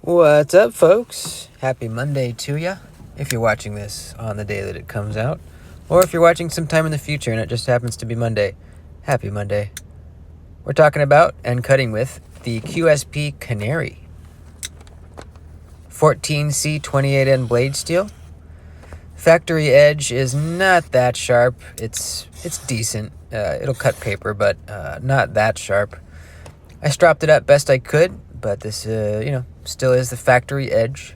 What's up, folks? Happy Monday to ya. If you're watching this on the day that it comes out, or if you're watching sometime in the future and it just happens to be Monday, happy Monday. We're talking about and cutting with the QSP Canary. 14C28N blade steel. Factory edge is not that sharp. It's decent. It'll cut paper, but not that sharp. I stropped it up best I could, but this, still is the factory edge.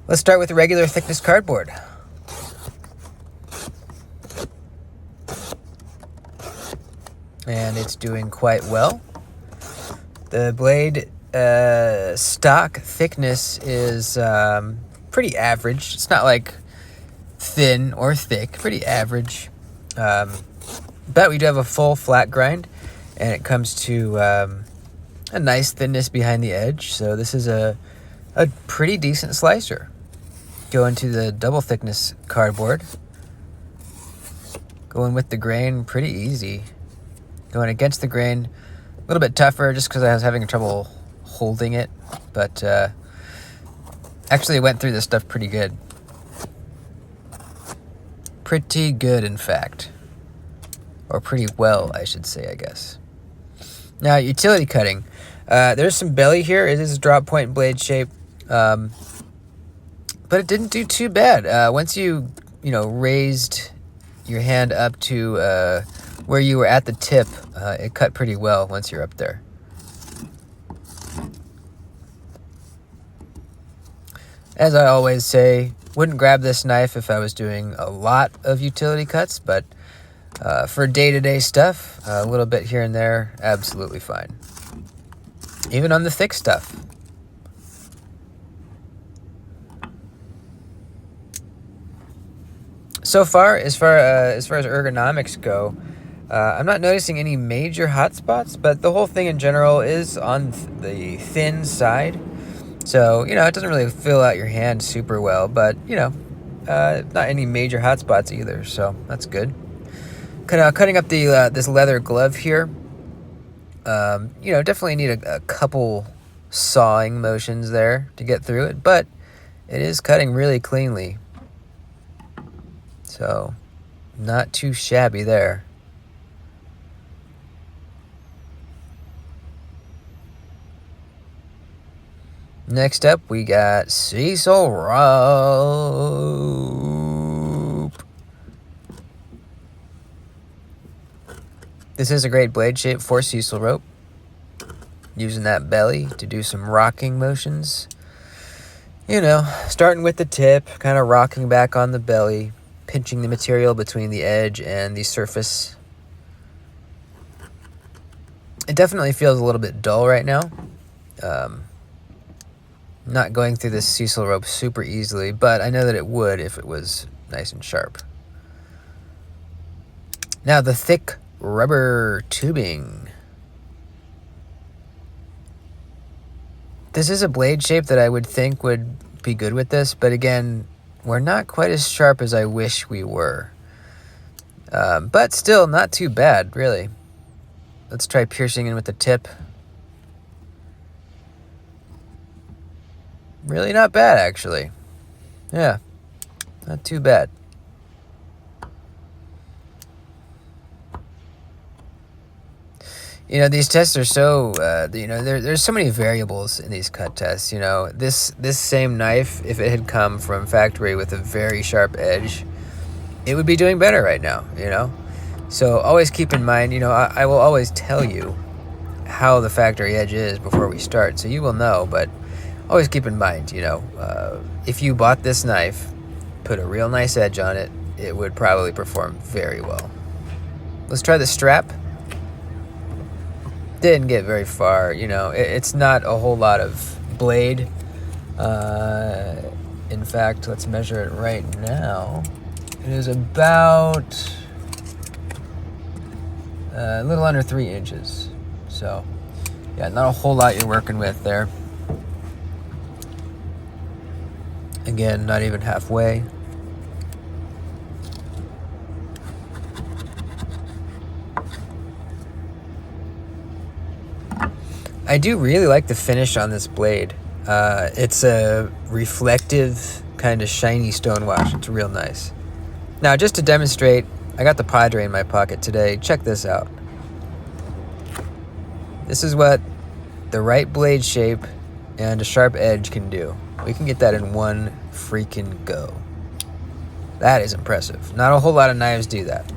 Let's start with regular thickness cardboard. And it's doing quite well. The blade stock thickness is pretty average. It's not like thin or thick, pretty average. But we do have a full flat grind, and it comes to a nice thinness behind the edge. So this is a pretty decent slicer. Going to the double thickness cardboard. Going with the grain, pretty easy. Going against the grain, a little bit tougher just because I was having trouble holding it. But actually went through this stuff pretty good. Pretty good, in fact. Or pretty well, I should say, I guess. Now, utility cutting. There's some belly here. It is a drop point blade shape. But it didn't do too bad. Once you raised your hand up to where you were at the tip, it cut pretty well once you're up there. As I always say, wouldn't grab this knife if I was doing a lot of utility cuts, but for day-to-day stuff, a little bit here and there, absolutely fine. Even on the thick stuff. So far as ergonomics go, I'm not noticing any major hot spots, but the whole thing in general is on the thin side. So, it doesn't really fill out your hand super well, but, not any major hot spots either, so that's good. Cutting up the this leather glove here, definitely need a couple sawing motions there to get through it, but it is cutting really cleanly. So, not too shabby there. Next up, we got Cecil rope. This is a great blade shape for Cecil rope. Using that belly to do some rocking motions. Starting with the tip, kind of rocking back on the belly, pinching the material between the edge and the surface. It definitely feels a little bit dull right now. Not going through this Cecil rope super easily, but I know that it would if it was nice and sharp. Now the thick rubber tubing. This is a blade shape that I would think would be good with this, but again, we're not quite as sharp as I wish we were. But still not too bad, really. Let's try piercing in with the tip. Really not bad, actually. Yeah, not too bad. These tests are so, there's so many variables in these cut tests. This same knife, if it had come from factory with a very sharp edge, it would be doing better right now, So always keep in mind, I will always tell you how the factory edge is before we start, so you will know, but always keep in mind, if you bought this knife, put a real nice edge on it, it would probably perform very well. Let's try the strap. Didn't get very far, it's not a whole lot of blade. In fact, let's measure it right now. It is about a little under 3 inches. So, yeah, not a whole lot you're working with there. Again, not even halfway. I do really like the finish on this blade. It's a reflective, kind of shiny stonewash. It's real nice. Now, just to demonstrate, I got the Padre in my pocket today. Check this out. This is what the right blade shape and a sharp edge can do. We can get that in one freaking go. That is impressive. Not a whole lot of knives do that.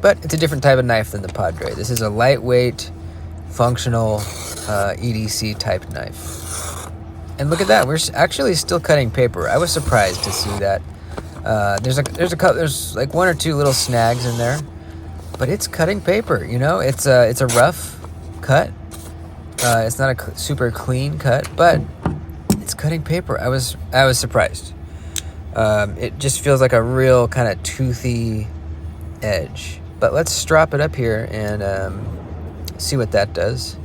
But it's a different type of knife than the Padre. This is a lightweight, functional EDC type knife. And look at that, we're actually still cutting paper. I was surprised to see that. There's like one or two little snags in there, but it's cutting paper. You know, it's a rough cut. It's not a super clean cut, but it's cutting paper. I was surprised. It just feels like a real kind of toothy edge. But let's strop it up here and see what that does.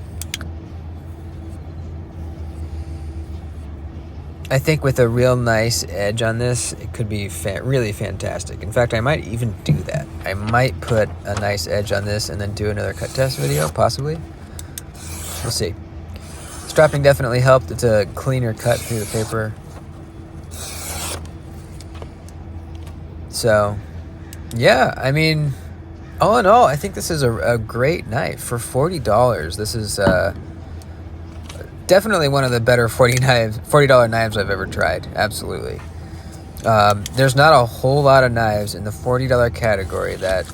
I think with a real nice edge on this, it could be really fantastic. In fact, I might even do that. I might put a nice edge on this and then do another cut test video, possibly. We'll see. Stropping definitely helped. It's a cleaner cut through the paper. So, yeah, I mean, all in all, I think this is a great knife for $40. This is definitely one of the better $40 knives I've ever tried. Absolutely. There's not a whole lot of knives in the $40 category that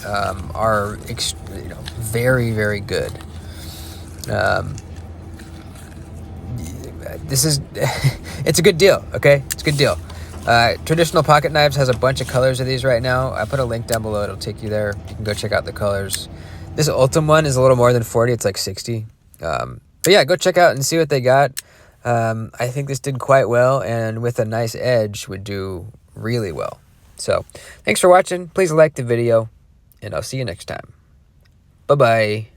are very, very good. This is it's a good deal. Okay, it's a good deal. Traditional Pocket Knives has a bunch of colors of these right now. I put a link down below. It'll take you there. You can go check out the colors. This Ultim one is a little more than 40. It's like 60. But yeah, go check out and see what they got. I think this did quite well, and with a nice edge would do really well. So thanks for watching. Please like the video, and I'll see you next time. Bye-bye.